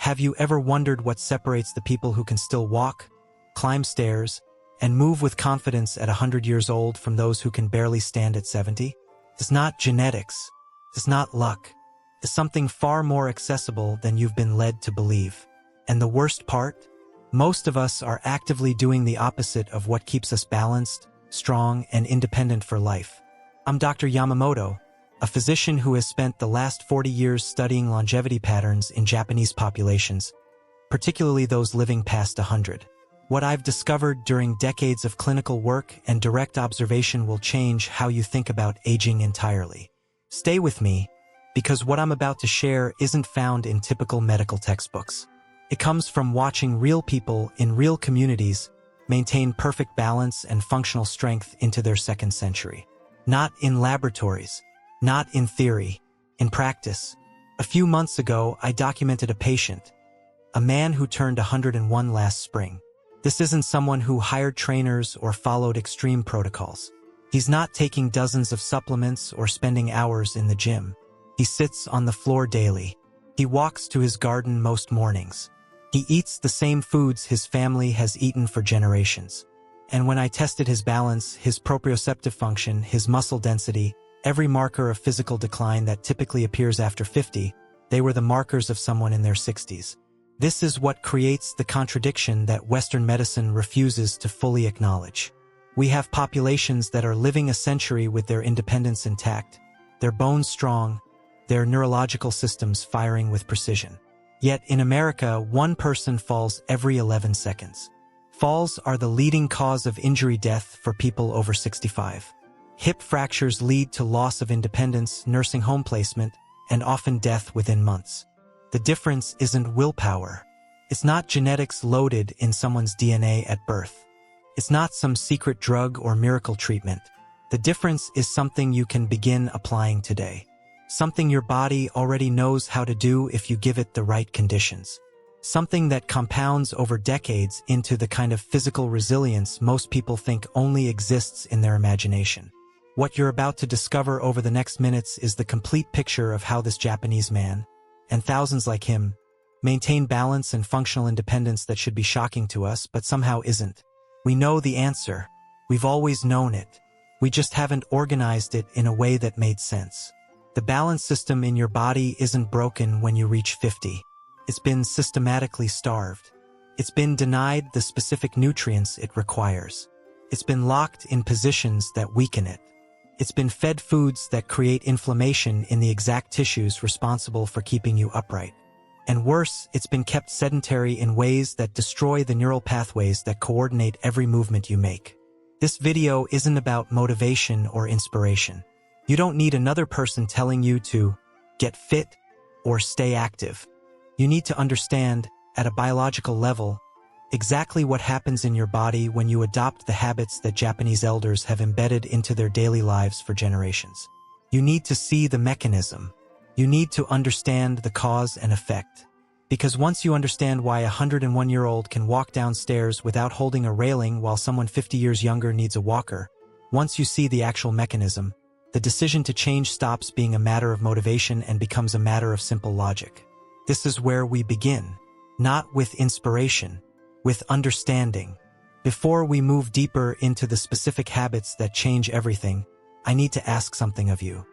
Have you ever wondered what separates the people who can still walk, climb stairs, and move with confidence at 100 years old from those who can barely stand at 70? It's not genetics. It's not luck. It's something far more accessible than you've been led to believe. And the worst part? Most of us are actively doing the opposite of what keeps us balanced, strong, and independent for life. I'm Dr. Yamamoto, a physician who has spent the last 40 years studying longevity patterns in Japanese populations, particularly those living past 100. What I've discovered during decades of clinical work and direct observation will change how you think about aging entirely. Stay with me, because what I'm about to share isn't found in typical medical textbooks. It comes from watching real people in real communities maintain perfect balance and functional strength into their second century. Not in laboratories, not in theory, in practice. A few months ago, I documented a patient, a man who turned 101 last spring. This isn't someone who hired trainers or followed extreme protocols. He's not taking dozens of supplements or spending hours in the gym. He sits on the floor daily. He walks to his garden most mornings. He eats the same foods his family has eaten for generations. And when I tested his balance, his proprioceptive function, his muscle density, every marker of physical decline that typically appears after 50, they were the markers of someone in their 60s. This is what creates the contradiction that Western medicine refuses to fully acknowledge. We have populations that are living a century with their independence intact, their bones strong, their neurological systems firing with precision. Yet in America, one person falls every 11 seconds. Falls are the leading cause of injury death for people over 65. Hip fractures lead to loss of independence, nursing home placement, and often death within months. The difference isn't willpower. It's not genetics loaded in someone's DNA at birth. It's not some secret drug or miracle treatment. The difference is something you can begin applying today. Something your body already knows how to do if you give it the right conditions. Something that compounds over decades into the kind of physical resilience most people think only exists in their imagination. What you're about to discover over the next minutes is the complete picture of how this Japanese man, and thousands like him, maintain balance and functional independence that should be shocking to us, but somehow isn't. We know the answer. We've always known it. We just haven't organized it in a way that made sense. The balance system in your body isn't broken when you reach 50. It's been systematically starved. It's been denied the specific nutrients it requires. It's been locked in positions that weaken it. It's been fed foods that create inflammation in the exact tissues responsible for keeping you upright. And worse, it's been kept sedentary in ways that destroy the neural pathways that coordinate every movement you make. This video isn't about motivation or inspiration. You don't need another person telling you to get fit or stay active. You need to understand, at a biological level, exactly what happens in your body when you adopt the habits that Japanese elders have embedded into their daily lives for generations. You need to see the mechanism. You need to understand the cause and effect. Because once you understand why a 101-year-old can walk downstairs without holding a railing while someone 50 years younger needs a walker, once you see the actual mechanism, the decision to change stops being a matter of motivation and becomes a matter of simple logic. This is where we begin, not with inspiration, with understanding. Before we move deeper into the specific habits that change everything, I need to ask something of you.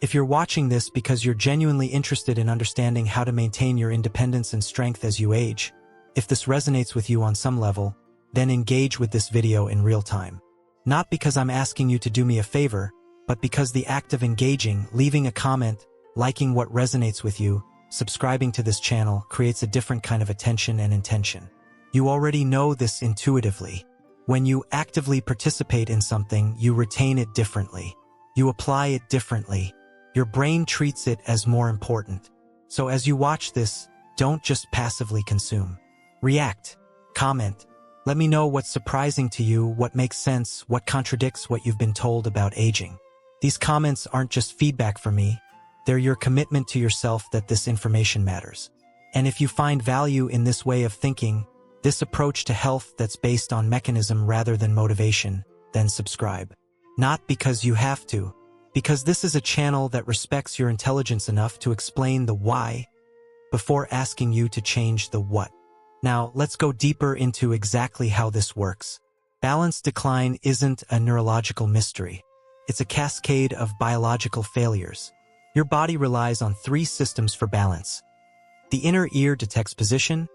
If you're watching this because you're genuinely interested in understanding how to maintain your independence and strength as you age, if this resonates with you on some level, then engage with this video in real time. Not because I'm asking you to do me a favor, but because the act of engaging, leaving a comment, liking what resonates with you, subscribing to this channel creates a different kind of attention and intention. You already know this intuitively. When you actively participate in something, you retain it differently. You apply it differently. Your brain treats it as more important. So as you watch this, don't just passively consume. React. Comment. Let me know what's surprising to you, what makes sense, what contradicts what you've been told about aging. These comments aren't just feedback from me. They're your commitment to yourself that this information matters. And if you find value in this way of thinking, this approach to health that's based on mechanism rather than motivation, then subscribe. Not because you have to, because this is a channel that respects your intelligence enough to explain the why, before asking you to change the what. Now, let's go deeper into exactly how this works. Balance decline isn't a neurological mystery. It's a cascade of biological failures. Your body relies on three systems for balance. The inner ear detects position,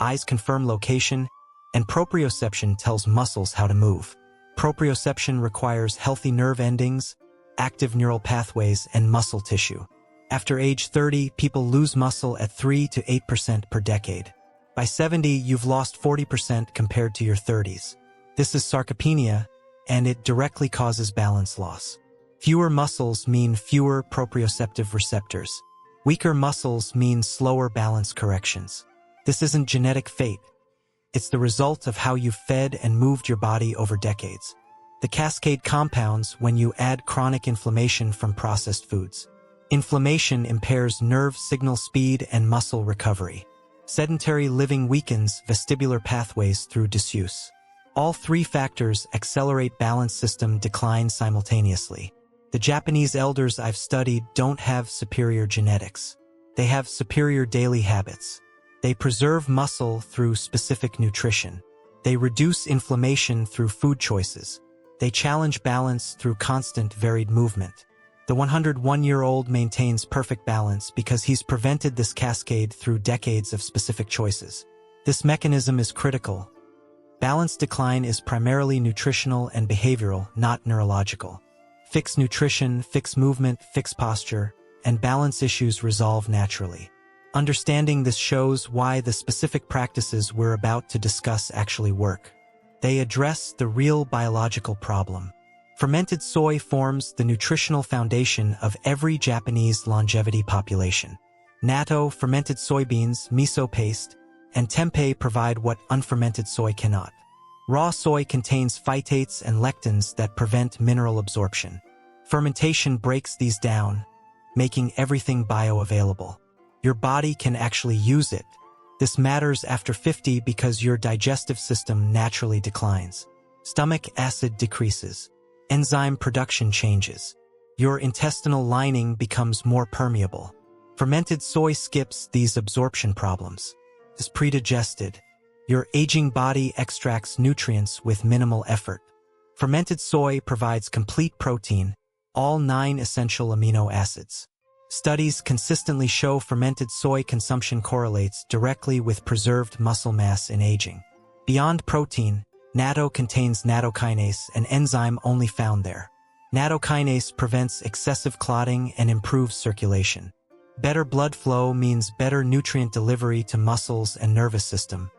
eyes confirm location, and proprioception tells muscles how to move. Proprioception requires healthy nerve endings, active neural pathways, and muscle tissue. After age 30, people lose muscle at 3 to 8% per decade. By 70, you've lost 40% compared to your 30s. This is sarcopenia, and it directly causes balance loss. Fewer muscles mean fewer proprioceptive receptors. Weaker muscles mean slower balance corrections. This isn't genetic fate. It's the result of how you've fed and moved your body over decades. The cascade compounds when you add chronic inflammation from processed foods. Inflammation impairs nerve signal speed and muscle recovery. Sedentary living weakens vestibular pathways through disuse. All three factors accelerate balance system decline simultaneously. The Japanese elders I've studied don't have superior genetics. They have superior daily habits. They preserve muscle through specific nutrition. They reduce inflammation through food choices. They challenge balance through constant varied movement. The 101-year-old maintains perfect balance because he's prevented this cascade through decades of specific choices. This mechanism is critical. Balance decline is primarily nutritional and behavioral, not neurological. Fix nutrition, fix movement, fix posture, and balance issues resolve naturally. Understanding this shows why the specific practices we're about to discuss actually work. They address the real biological problem. Fermented soy forms the nutritional foundation of every Japanese longevity population. Natto, fermented soybeans, miso paste, and tempeh provide what unfermented soy cannot. Raw soy contains phytates and lectins that prevent mineral absorption. Fermentation breaks these down, making everything bioavailable. Your body can actually use it. This matters after 50 because your digestive system naturally declines. Stomach acid decreases. Enzyme production changes. Your intestinal lining becomes more permeable. Fermented soy skips these absorption problems. Is predigested. Your aging body extracts nutrients with minimal effort. Fermented soy provides complete protein, all 9 essential amino acids. Studies consistently show fermented soy consumption correlates directly with preserved muscle mass in aging. Beyond protein, natto contains nattokinase, an enzyme only found there. Nattokinase prevents excessive clotting and improves circulation. Better blood flow means better nutrient delivery to muscles and nervous system.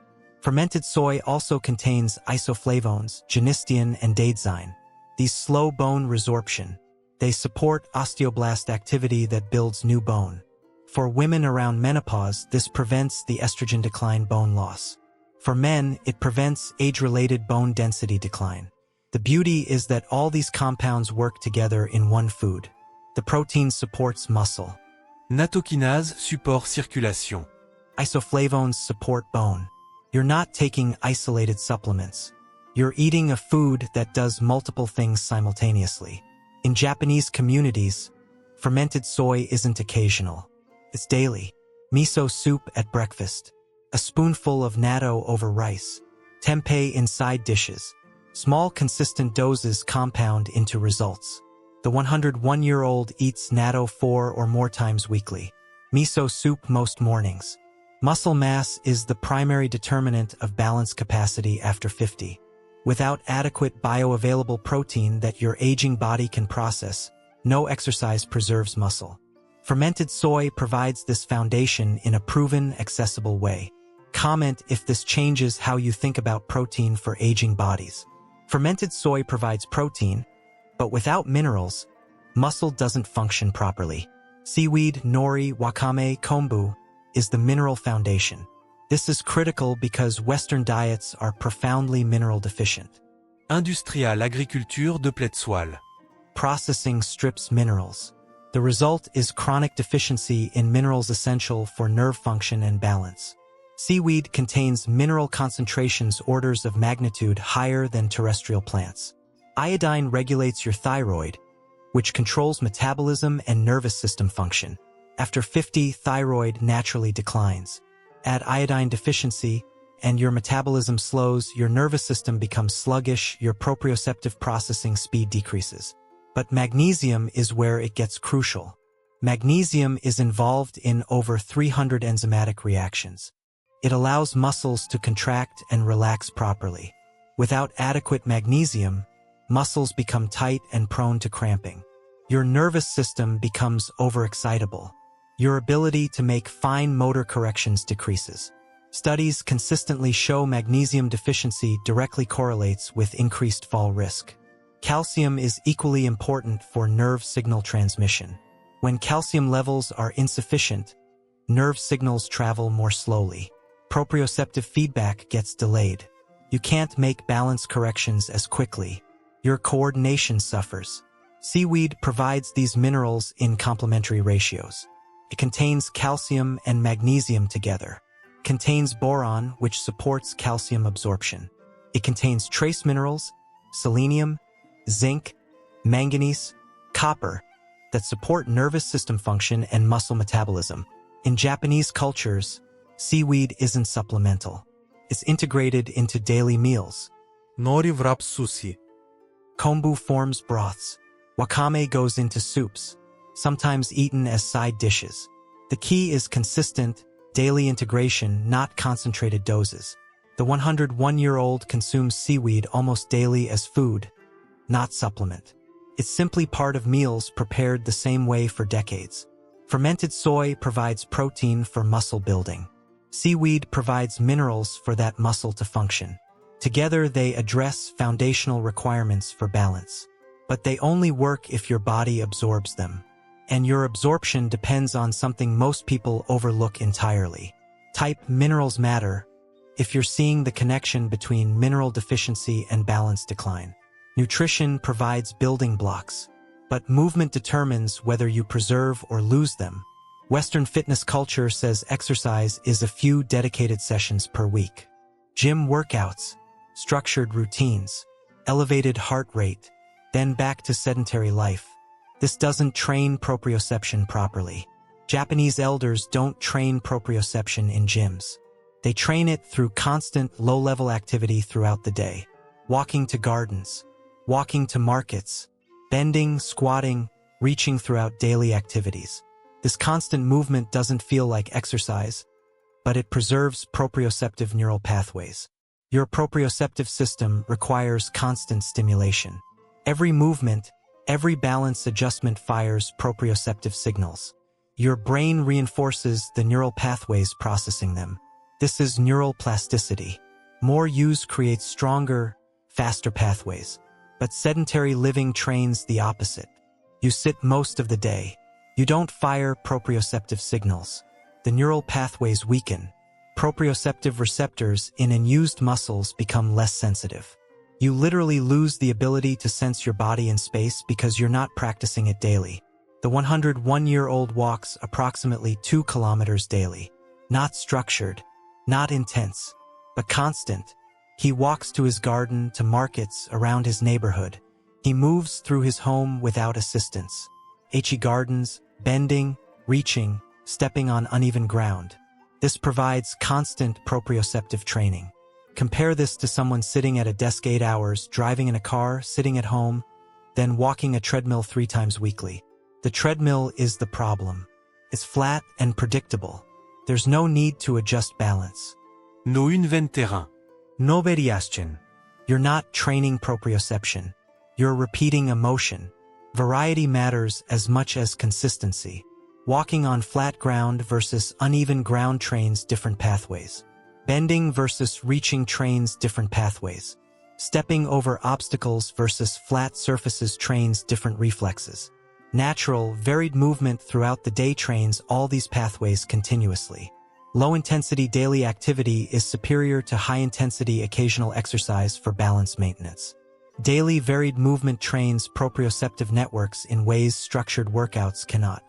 Fermented soy also contains isoflavones, genistein, and daidzein. These slow bone resorption. They support osteoblast activity that builds new bone. For women around menopause, this prevents the estrogen decline bone loss. For men, it prevents age-related bone density decline. The beauty is that all these compounds work together in one food. The protein supports muscle. Nattokinase support circulation. Isoflavones support bone. You're not taking isolated supplements. You're eating a food that does multiple things simultaneously. In Japanese communities, fermented soy isn't occasional. It's daily. Miso soup at breakfast. A spoonful of natto over rice. Tempeh in side dishes. Small consistent doses compound into results. The 101-year-old eats natto 4 or more times weekly. Miso soup most mornings. Muscle mass is the primary determinant of balance capacity after 50. Without adequate bioavailable protein that your aging body can process, no exercise preserves muscle. Fermented soy provides this foundation in a proven, accessible way. Comment if this changes how you think about protein for aging bodies. Fermented soy provides protein, but without minerals, muscle doesn't function properly. Seaweed, nori, wakame, kombu is the mineral foundation. This is critical because Western diets are profoundly mineral deficient. Industrial agriculture de Pletsoal. Processing strips minerals. The result is chronic deficiency in minerals essential for nerve function and balance. Seaweed contains mineral concentrations orders of magnitude higher than terrestrial plants. Iodine regulates your thyroid, which controls metabolism and nervous system function. After 50, thyroid naturally declines. Add iodine deficiency, and your metabolism slows, your nervous system becomes sluggish, your proprioceptive processing speed decreases. But magnesium is where it gets crucial. Magnesium is involved in over 300 enzymatic reactions. It allows muscles to contract and relax properly. Without adequate magnesium, muscles become tight and prone to cramping. Your nervous system becomes overexcitable. Your ability to make fine motor corrections decreases. Studies consistently show magnesium deficiency directly correlates with increased fall risk. Calcium is equally important for nerve signal transmission. When calcium levels are insufficient, nerve signals travel more slowly. Proprioceptive feedback gets delayed. You can't make balance corrections as quickly. Your coordination suffers. Seaweed provides these minerals in complementary ratios. It contains calcium and magnesium together. It contains boron, which supports calcium absorption. It contains trace minerals, selenium, zinc, manganese, copper, that support nervous system function and muscle metabolism. In Japanese cultures, seaweed isn't supplemental. It's integrated into daily meals. Nori wrap sushi. Kombu forms broths. Wakame goes into soups, sometimes eaten as side dishes. The key is consistent, daily integration, not concentrated doses. The 101-year-old consumes seaweed almost daily as food, not supplement. It's simply part of meals prepared the same way for decades. Fermented soy provides protein for muscle building. Seaweed provides minerals for that muscle to function. Together they address foundational requirements for balance. But they only work if your body absorbs them. And your absorption depends on something most people overlook entirely. Type minerals matter if you're seeing the connection between mineral deficiency and balance decline. Nutrition provides building blocks, but movement determines whether you preserve or lose them. Western fitness culture says exercise is a few dedicated sessions per week. Gym workouts, structured routines, elevated heart rate, then back to sedentary life. This doesn't train proprioception properly. Japanese elders don't train proprioception in gyms. They train it through constant low-level activity throughout the day. Walking to gardens, walking to markets, bending, squatting, reaching throughout daily activities. This constant movement doesn't feel like exercise, but it preserves proprioceptive neural pathways. Your proprioceptive system requires constant stimulation. Every movement, every balance adjustment fires proprioceptive signals. Your brain reinforces the neural pathways processing them. This is neural plasticity. More use creates stronger, faster pathways. But sedentary living trains the opposite. You sit most of the day. You don't fire proprioceptive signals. The neural pathways weaken. Proprioceptive receptors in unused muscles become less sensitive. You literally lose the ability to sense your body in space because you're not practicing it daily. The 101-year-old walks approximately 2 kilometers daily. Not structured, not intense, but constant. He walks to his garden, to markets around his neighborhood. He moves through his home without assistance. Gardens, bending, reaching, stepping on uneven ground. This provides constant proprioceptive training. Compare this to someone sitting at a desk 8 hours, driving in a car, sitting at home, then walking a treadmill 3 times weekly. The treadmill is the problem. It's flat and predictable. There's no need to adjust balance. No inventera. No variación. You're not training proprioception. You're repeating emotion. Variety matters as much as consistency. Walking on flat ground versus uneven ground trains different pathways. Bending versus reaching trains different pathways. Stepping over obstacles versus flat surfaces trains different reflexes. Natural, varied movement throughout the day trains all these pathways continuously. Low-intensity daily activity is superior to high-intensity occasional exercise for balance maintenance. Daily varied movement trains proprioceptive networks in ways structured workouts cannot.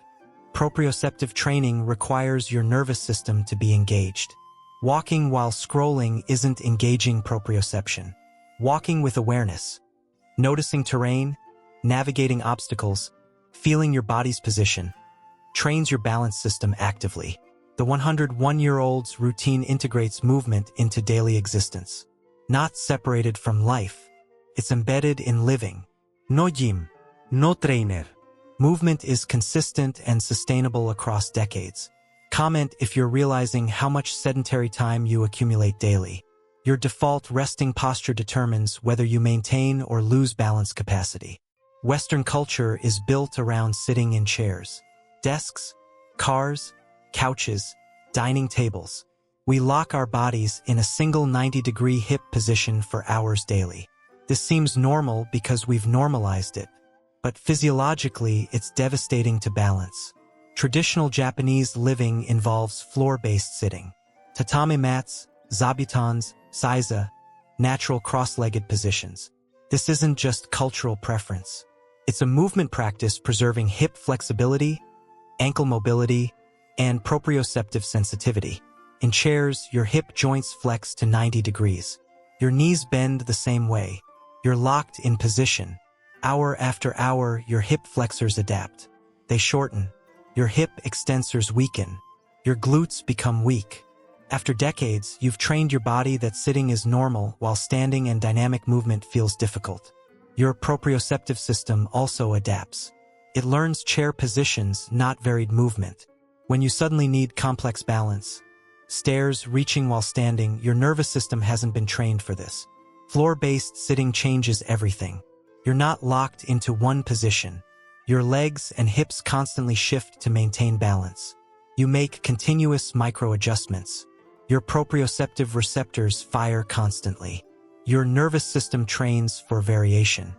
Proprioceptive training requires your nervous system to be engaged. Walking while scrolling isn't engaging proprioception. Walking with awareness, noticing terrain, navigating obstacles, feeling your body's position, trains your balance system actively. The 101-year-old's routine integrates movement into daily existence. Not separated from life, it's embedded in living. No gym, no trainer. Movement is consistent and sustainable across decades. Comment if you're realizing how much sedentary time you accumulate daily. Your default resting posture determines whether you maintain or lose balance capacity. Western culture is built around sitting in chairs, desks, cars, couches, dining tables. We lock our bodies in a single 90-degree hip position for hours daily. This seems normal because we've normalized it, but physiologically it's devastating to balance. Traditional Japanese living involves floor-based sitting. Tatami mats, zabutons, seiza, natural cross-legged positions. This isn't just cultural preference. It's a movement practice preserving hip flexibility, ankle mobility, and proprioceptive sensitivity. In chairs, your hip joints flex to 90 degrees. Your knees bend the same way. You're locked in position. Hour after hour, your hip flexors adapt. They shorten. Your hip extensors weaken. Your glutes become weak. After decades, you've trained your body that sitting is normal while standing and dynamic movement feels difficult. Your proprioceptive system also adapts. It learns chair positions, not varied movement. When you suddenly need complex balance, stairs, reaching while standing, your nervous system hasn't been trained for this. Floor-based sitting changes everything. You're not locked into one position. Your legs and hips constantly shift to maintain balance. You make continuous micro-adjustments. Your proprioceptive receptors fire constantly. Your nervous system trains for variation.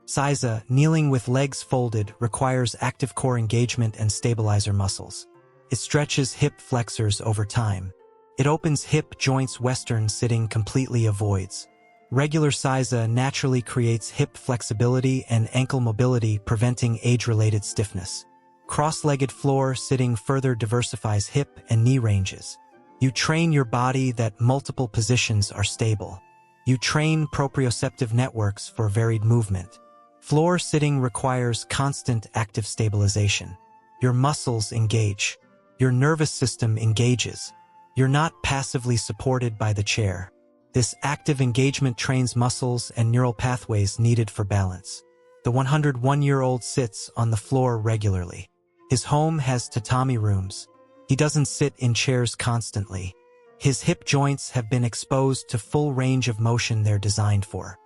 Seiza, kneeling with legs folded, requires active core engagement and stabilizer muscles. It stretches hip flexors over time. It opens hip joints Western sitting completely avoids. Regular seiza naturally creates hip flexibility and ankle mobility, preventing age-related stiffness. Cross-legged floor sitting further diversifies hip and knee ranges. You train your body that multiple positions are stable. You train proprioceptive networks for varied movement. Floor sitting requires constant active stabilization. Your muscles engage. Your nervous system engages. You're not passively supported by the chair. This active engagement trains muscles and neural pathways needed for balance. The 101-year-old sits on the floor regularly. His home has tatami rooms. He doesn't sit in chairs constantly. His hip joints have been exposed to full range of motion they're designed for.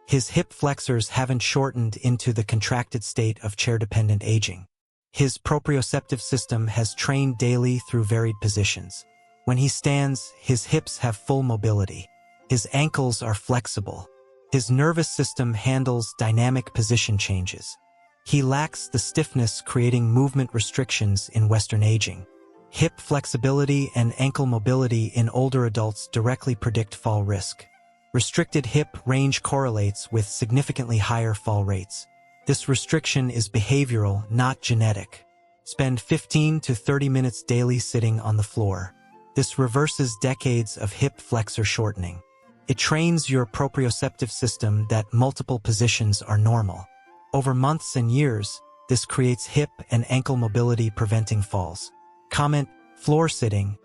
His hip flexors haven't shortened into the contracted state of chair-dependent aging. His proprioceptive system has trained daily through varied positions. When he stands, his hips have full mobility. His ankles are flexible. His nervous system handles dynamic position changes. He lacks the stiffness creating movement restrictions in Western aging. Hip flexibility and ankle mobility in older adults directly predict fall risk. Restricted hip range correlates with significantly higher fall rates. This restriction is behavioral, not genetic. Spend 15 to 30 minutes daily sitting on the floor. This reverses decades of hip flexor shortening. It trains your proprioceptive system that multiple positions are normal. Over months and years, this creates hip and ankle mobility, preventing falls. Comment, floor sitting,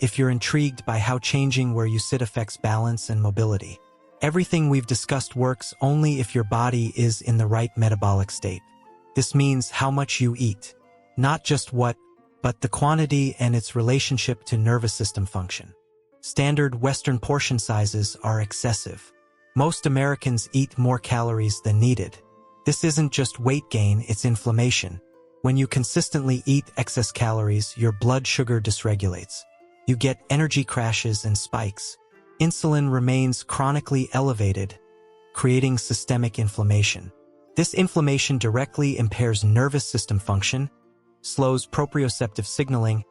if you're intrigued by how changing where you sit affects balance and mobility. Everything we've discussed works only if your body is in the right metabolic state. This means how much you eat. Not just what, but the quantity and its relationship to nervous system function. Standard Western portion sizes are excessive. Most Americans eat more calories than needed. This isn't just weight gain, it's inflammation. When you consistently eat excess calories, your blood sugar dysregulates. You get energy crashes and spikes. Insulin remains chronically elevated, creating systemic inflammation. This inflammation directly impairs nervous system function, slows proprioceptive signaling,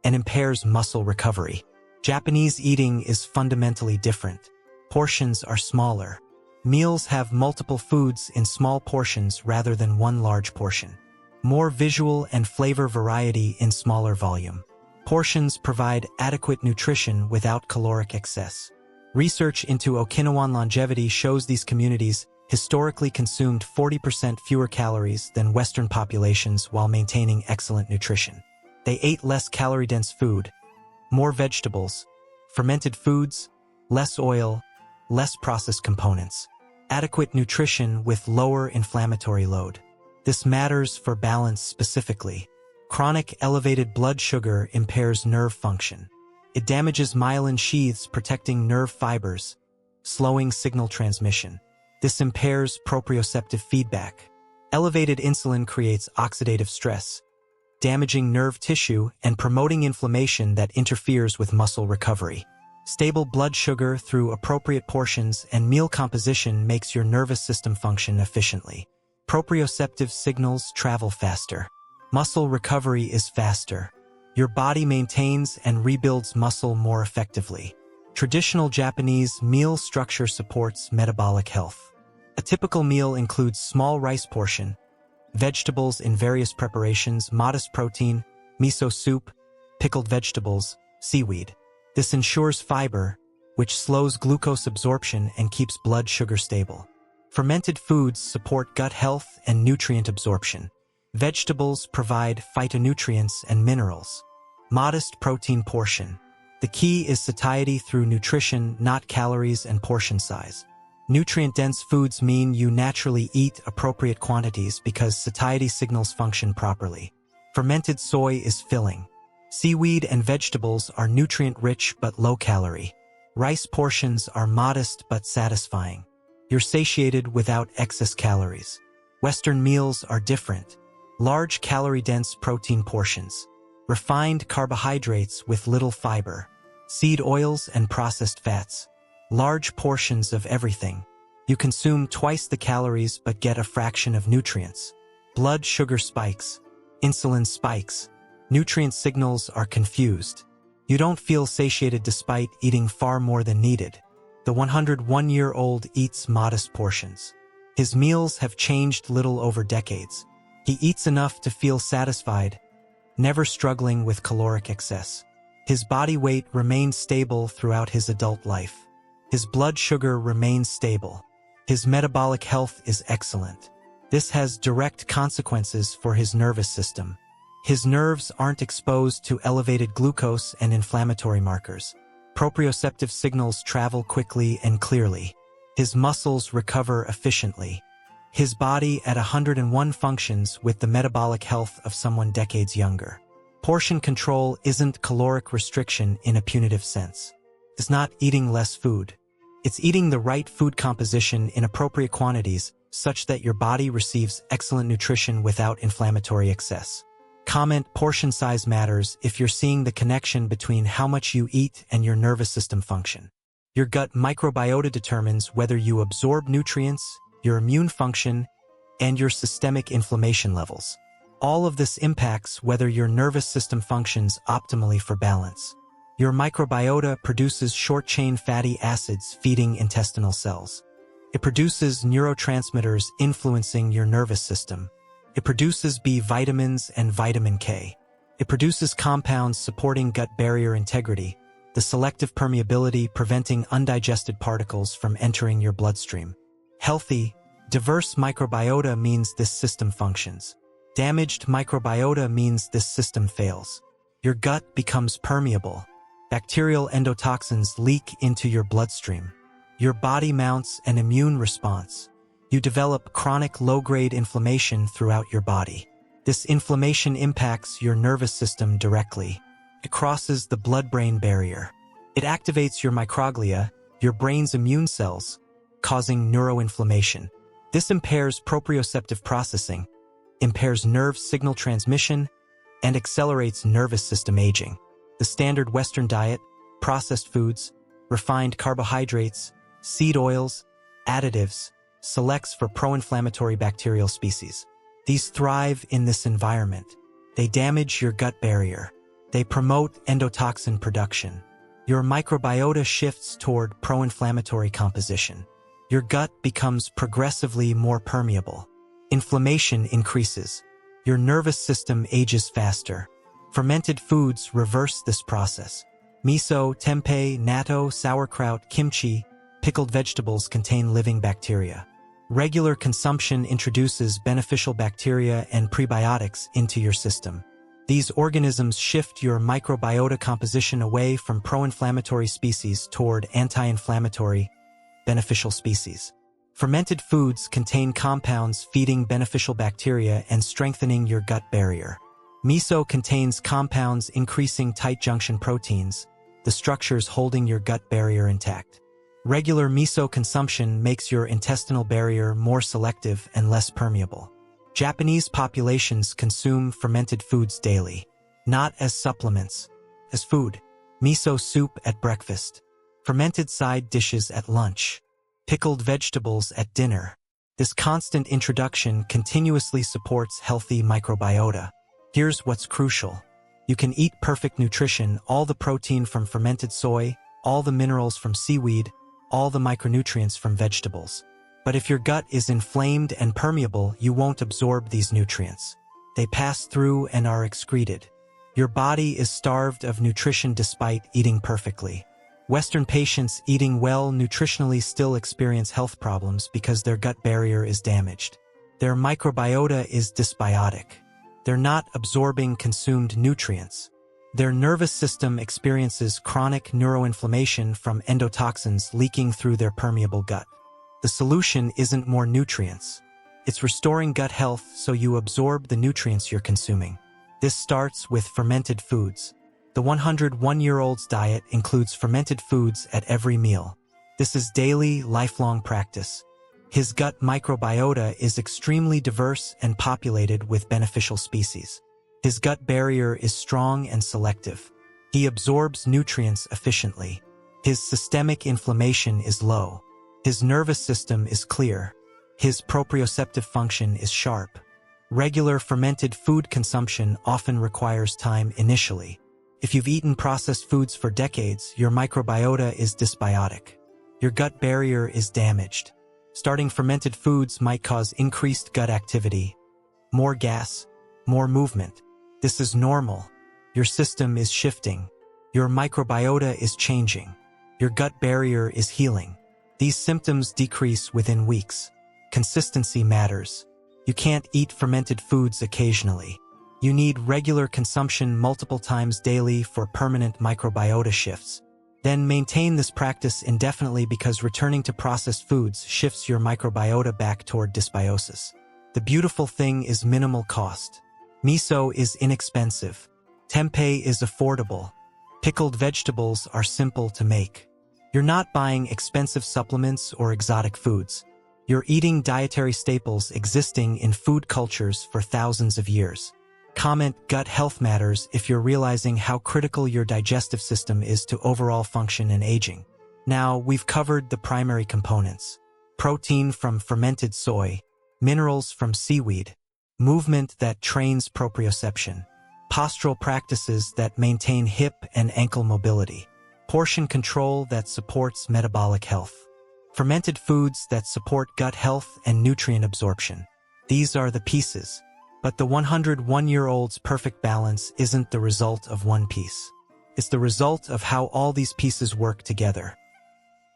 and impairs muscle recovery. Japanese eating is fundamentally different. Portions are smaller. Meals have multiple foods in small portions rather than one large portion. More visual and flavor variety in smaller volume. Portions provide adequate nutrition without caloric excess. Research into Okinawan longevity shows these communities historically consumed 40% fewer calories than Western populations while maintaining excellent nutrition. They ate less calorie-dense food, more vegetables, fermented foods, less oil, less processed components, adequate nutrition with lower inflammatory load. This matters for balance specifically. Chronic elevated blood sugar impairs nerve function. It damages myelin sheaths protecting nerve fibers, slowing signal transmission. This impairs proprioceptive feedback. Elevated insulin creates oxidative stress, damaging nerve tissue and promoting inflammation that interferes with muscle recovery. Stable blood sugar through appropriate portions and meal composition makes your nervous system function efficiently. Proprioceptive signals travel faster. Muscle recovery is faster. Your body maintains and rebuilds muscle more effectively. Traditional Japanese meal structure supports metabolic health. A typical meal includes small rice portion, vegetables in various preparations, modest protein, miso soup, pickled vegetables, seaweed. This ensures fiber, which slows glucose absorption and keeps blood sugar stable. Fermented foods support gut health and nutrient absorption. Vegetables provide phytonutrients and minerals. Modest protein portion. The key is satiety through nutrition, not calories and portion size. Nutrient-dense foods mean you naturally eat appropriate quantities because satiety signals function properly. Fermented soy is filling. Seaweed and vegetables are nutrient-rich but low-calorie. Rice portions are modest but satisfying. You're satiated without excess calories. Western meals are different. Large calorie-dense protein portions. Refined carbohydrates with little fiber. Seed oils and processed fats. Large portions of everything. You consume twice the calories but get a fraction of nutrients. Blood sugar spikes. Insulin spikes. Nutrient signals are confused. You don't feel satiated despite eating far more than needed. The 101-year-old eats modest portions. His meals have changed little over decades. He eats enough to feel satisfied, never struggling with caloric excess. His body weight remains stable throughout his adult life. His blood sugar remains stable. His metabolic health is excellent. This has direct consequences for his nervous system. His nerves aren't exposed to elevated glucose and inflammatory markers. Proprioceptive signals travel quickly and clearly. His muscles recover efficiently. His body at 101 functions with the metabolic health of someone decades younger. Portion control isn't caloric restriction in a punitive sense. It's not eating less food. It's eating the right food composition in appropriate quantities such that your body receives excellent nutrition without inflammatory excess. Comment: portion size matters if you're seeing the connection between how much you eat and your nervous system function. Your gut microbiota determines whether you absorb nutrients, your immune function, and your systemic inflammation levels. All of this impacts whether your nervous system functions optimally for balance. Your microbiota produces short-chain fatty acids feeding intestinal cells. It produces neurotransmitters influencing your nervous system. It produces B vitamins and vitamin K. It produces compounds supporting gut barrier integrity, the selective permeability preventing undigested particles from entering your bloodstream. Healthy, diverse microbiota means this system functions. Damaged microbiota means this system fails. Your gut becomes permeable. Bacterial endotoxins leak into your bloodstream. Your body mounts an immune response. You develop chronic low-grade inflammation throughout your body. This inflammation impacts your nervous system directly. It crosses the blood-brain barrier. It activates your microglia, your brain's immune cells, causing neuroinflammation. This impairs proprioceptive processing, impairs nerve signal transmission, and accelerates nervous system aging. The standard Western diet, processed foods, refined carbohydrates, seed oils, additives, selects for pro-inflammatory bacterial species. These thrive in this environment. They damage your gut barrier. They promote endotoxin production. Your microbiota shifts toward pro-inflammatory composition. Your gut becomes progressively more permeable. Inflammation increases. Your nervous system ages faster. Fermented foods reverse this process. Miso, tempeh, natto, sauerkraut, kimchi, pickled vegetables contain living bacteria. Regular consumption introduces beneficial bacteria and prebiotics into your system. These organisms shift your microbiota composition away from pro-inflammatory species toward anti-inflammatory, beneficial species. Fermented foods contain compounds feeding beneficial bacteria and strengthening your gut barrier. Miso contains compounds increasing tight junction proteins, the structures holding your gut barrier intact. Regular miso consumption makes your intestinal barrier more selective and less permeable. Japanese populations consume fermented foods daily, not as supplements, as food. Miso soup at breakfast, fermented side dishes at lunch, pickled vegetables at dinner. This constant introduction continuously supports healthy microbiota. Here's what's crucial. You can eat perfect nutrition, all the protein from fermented soy, all the minerals from seaweed, all the micronutrients from vegetables. But if your gut is inflamed and permeable, you won't absorb these nutrients. They pass through and are excreted. Your body is starved of nutrition despite eating perfectly. Western patients eating well nutritionally still experience health problems because their gut barrier is damaged. Their microbiota is dysbiotic. They're not absorbing consumed nutrients. Their nervous system experiences chronic neuroinflammation from endotoxins leaking through their permeable gut. The solution isn't more nutrients. It's restoring gut health so you absorb the nutrients you're consuming. This starts with fermented foods. The 101-year-old's diet includes fermented foods at every meal. This is daily, lifelong practice. His gut microbiota is extremely diverse and populated with beneficial species. His gut barrier is strong and selective. He absorbs nutrients efficiently. His systemic inflammation is low. His nervous system is clear. His proprioceptive function is sharp. Regular fermented food consumption often requires time initially. If you've eaten processed foods for decades, your microbiota is dysbiotic. Your gut barrier is damaged. Starting fermented foods might cause increased gut activity, more gas, more movement. This is normal. Your system is shifting. Your microbiota is changing. Your gut barrier is healing. These symptoms decrease within weeks. Consistency matters. You can't eat fermented foods occasionally. You need regular consumption multiple times daily for permanent microbiota shifts. Then maintain this practice indefinitely because returning to processed foods shifts your microbiota back toward dysbiosis. The beautiful thing is minimal cost. Miso is inexpensive. Tempeh is affordable. Pickled vegetables are simple to make. You're not buying expensive supplements or exotic foods. You're eating dietary staples existing in food cultures for thousands of years. Comment gut health matters if you're realizing how critical your digestive system is to overall function and aging. Now, we've covered the primary components. Protein from fermented soy, minerals from seaweed, movement that trains proprioception, postural practices that maintain hip and ankle mobility, portion control that supports metabolic health, fermented foods that support gut health and nutrient absorption. These are the pieces. But the 101-year-old's perfect balance isn't the result of one piece. It's the result of how all these pieces work together.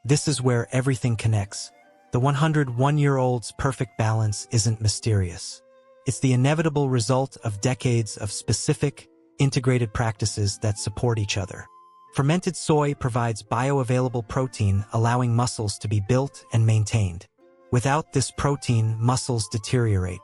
This is where everything connects. The 101-year-old's perfect balance isn't mysterious. It's the inevitable result of decades of specific, integrated practices that support each other. Fermented soy provides bioavailable protein, allowing muscles to be built and maintained. Without this protein, muscles deteriorate.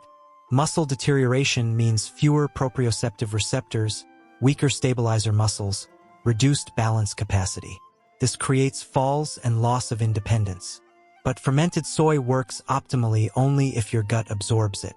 Muscle deterioration means fewer proprioceptive receptors, weaker stabilizer muscles, reduced balance capacity. This creates falls and loss of independence. But fermented soy works optimally only if your gut absorbs it.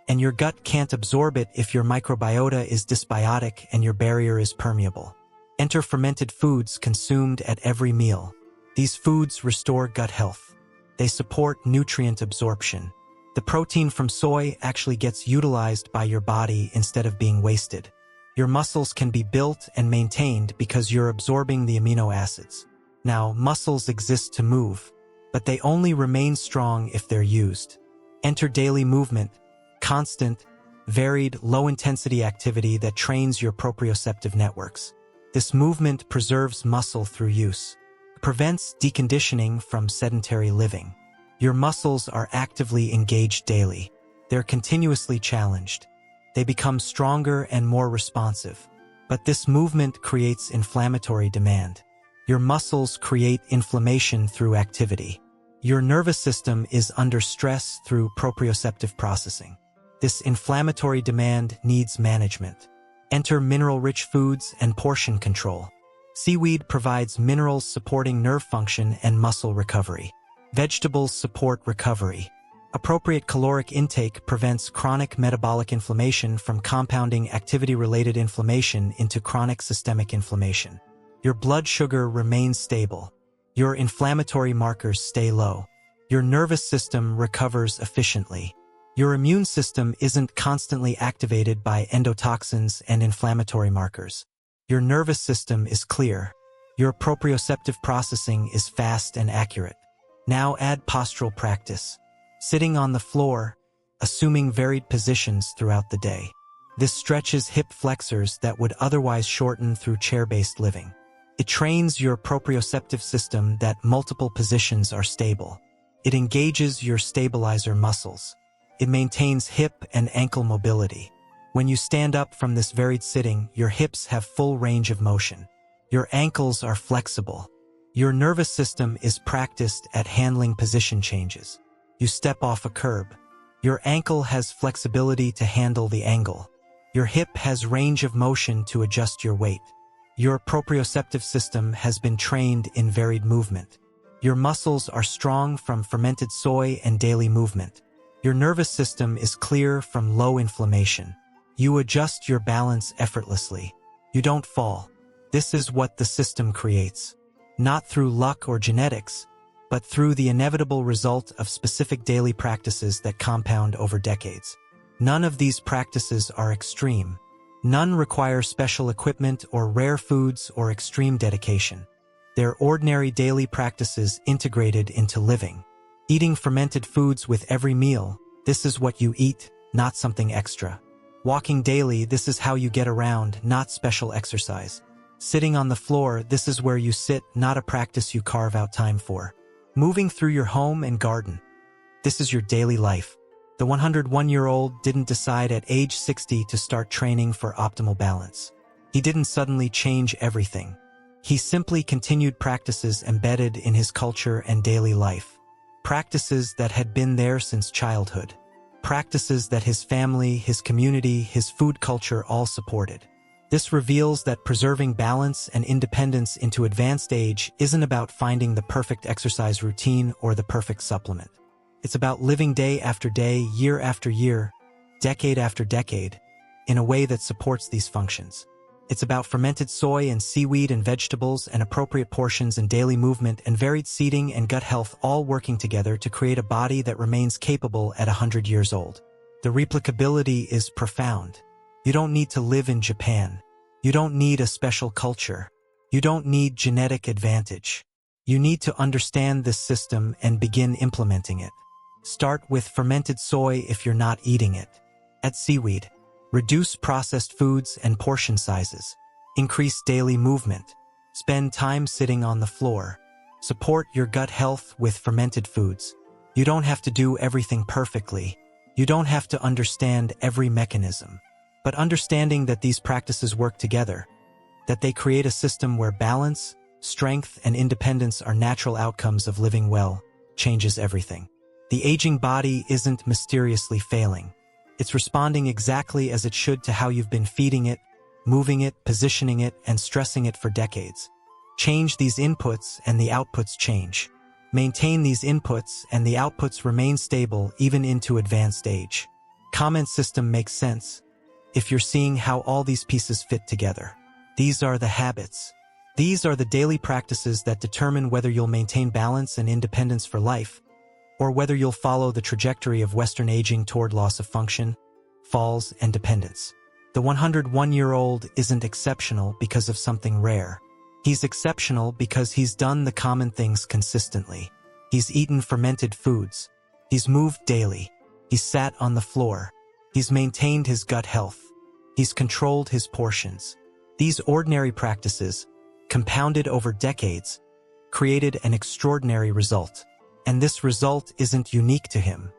And your gut can't absorb it if your microbiota is dysbiotic and your barrier is permeable. Enter fermented foods consumed at every meal. These foods restore gut health. They support nutrient absorption. The protein from soy actually gets utilized by your body instead of being wasted. Your muscles can be built and maintained because you're absorbing the amino acids. Now, muscles exist to move, but they only remain strong if they're used. Enter daily movement, constant, varied, low-intensity activity that trains your proprioceptive networks. This movement preserves muscle through use, prevents deconditioning from sedentary living. Your muscles are actively engaged daily. They're continuously challenged. They become stronger and more responsive. But this movement creates inflammatory demand. Your muscles create inflammation through activity. Your nervous system is under stress through proprioceptive processing. This inflammatory demand needs management. Enter mineral-rich foods and portion control. Seaweed provides minerals supporting nerve function and muscle recovery. Vegetables support recovery. Appropriate caloric intake prevents chronic metabolic inflammation from compounding activity-related inflammation into chronic systemic inflammation. Your blood sugar remains stable. Your inflammatory markers stay low. Your nervous system recovers efficiently. Your immune system isn't constantly activated by endotoxins and inflammatory markers. Your nervous system is clear. Your proprioceptive processing is fast and accurate. Now add postural practice. Sitting on the floor, assuming varied positions throughout the day. This stretches hip flexors that would otherwise shorten through chair-based living. It trains your proprioceptive system that multiple positions are stable. It engages your stabilizer muscles. It maintains hip and ankle mobility. When you stand up from this varied sitting, your hips have full range of motion. Your ankles are flexible. Your nervous system is practiced at handling position changes. You step off a curb. Your ankle has flexibility to handle the angle. Your hip has range of motion to adjust your weight. Your proprioceptive system has been trained in varied movement. Your muscles are strong from fermented soy and daily movement. Your nervous system is clear from low inflammation. You adjust your balance effortlessly. You don't fall. This is what the system creates. Not through luck or genetics, but through the inevitable result of specific daily practices that compound over decades. None of these practices are extreme. None require special equipment or rare foods or extreme dedication. They're ordinary daily practices integrated into living. Eating fermented foods with every meal, this is what you eat, not something extra. Walking daily, this is how you get around, not special exercise. Sitting on the floor, this is where you sit, not a practice you carve out time for. Moving through your home and garden, this is your daily life. The 101-year-old didn't decide at age 60 to start training for optimal balance. He didn't suddenly change everything. He simply continued practices embedded in his culture and daily life. Practices that had been there since childhood. Practices that his family, his community, his food culture all supported. This reveals that preserving balance and independence into advanced age isn't about finding the perfect exercise routine or the perfect supplement. It's about living day after day, year after year, decade after decade, in a way that supports these functions. It's about fermented soy and seaweed and vegetables and appropriate portions and daily movement and varied seating and gut health all working together to create a body that remains capable at 100 years old. The replicability is profound. You don't need to live in Japan. You don't need a special culture. You don't need genetic advantage. You need to understand this system and begin implementing it. Start with fermented soy if you're not eating it. Add seaweed. Reduce processed foods and portion sizes. Increase daily movement. Spend time sitting on the floor. Support your gut health with fermented foods. You don't have to do everything perfectly. You don't have to understand every mechanism. But understanding that these practices work together, that they create a system where balance, strength, and independence are natural outcomes of living well, changes everything. The aging body isn't mysteriously failing. It's responding exactly as it should to how you've been feeding it, moving it, positioning it, and stressing it for decades. Change these inputs and the outputs change. Maintain these inputs and the outputs remain stable even into advanced age. Comment system makes sense if you're seeing how all these pieces fit together. These are the habits. These are the daily practices that determine whether you'll maintain balance and independence for life, or whether you'll follow the trajectory of Western aging toward loss of function, falls, and dependence. The 101-year-old isn't exceptional because of something rare. He's exceptional because he's done the common things consistently. He's eaten fermented foods. He's moved daily. He's sat on the floor. He's maintained his gut health. He's controlled his portions. These ordinary practices, compounded over decades, created an extraordinary result. And this result isn't unique to him.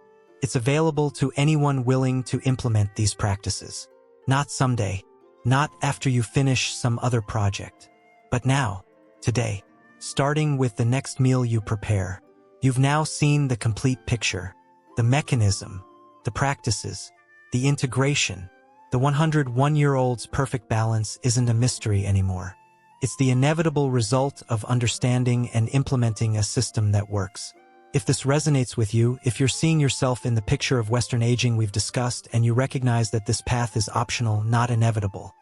It's available to anyone willing to implement these practices. Not someday, not after you finish some other project, but now, today, starting with the next meal you prepare. You've now seen the complete picture, the mechanism, the practices, the integration. The 101-year-old's perfect balance isn't a mystery anymore. It's the inevitable result of understanding and implementing a system that works. If this resonates with you, if you're seeing yourself in the picture of Western aging we've discussed and you recognize that this path is optional, not inevitable,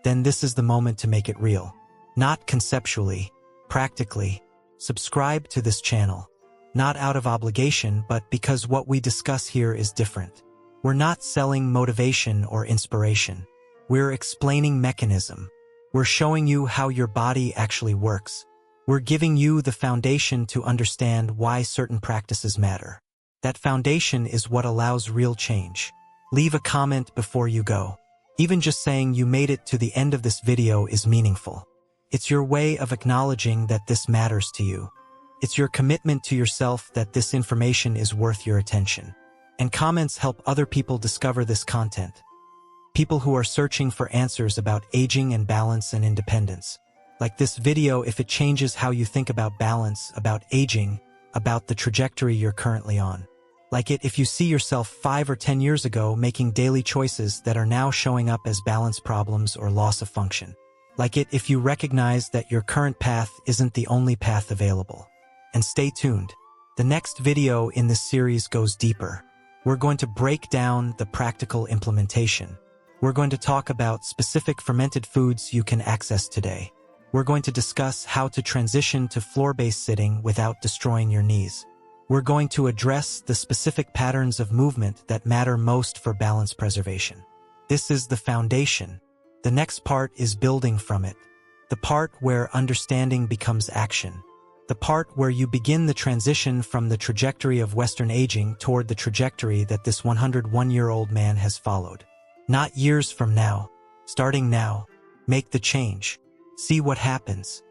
then this is the moment to make it real. Not conceptually, practically. Subscribe to this channel. Not out of obligation, but because what we discuss here is different. We're not selling motivation or inspiration. We're explaining mechanism. We're showing you how your body actually works. We're giving you the foundation to understand why certain practices matter. That foundation is what allows real change. Leave a comment before you go. Even just saying you made it to the end of this video is meaningful. It's your way of acknowledging that this matters to you. It's your commitment to yourself that this information is worth your attention. And comments help other people discover this content. People who are searching for answers about aging and balance and independence. Like this video if it changes how you think about balance, about aging, about the trajectory you're currently on. Like it if you see yourself 5 or 10 years ago making daily choices that are now showing up as balance problems or loss of function. Like it if you recognize that your current path isn't the only path available. And stay tuned. The next video in this series goes deeper. We're going to break down the practical implementation. We're going to talk about specific fermented foods you can access today. We're going to discuss how to transition to floor-based sitting without destroying your knees. We're going to address the specific patterns of movement that matter most for balance preservation. This is the foundation. The next part is building from it. The part where understanding becomes action. The part where you begin the transition from the trajectory of Western aging toward the trajectory that this 101-year-old man has followed. Not years from now. Starting now. Make the change. See what happens.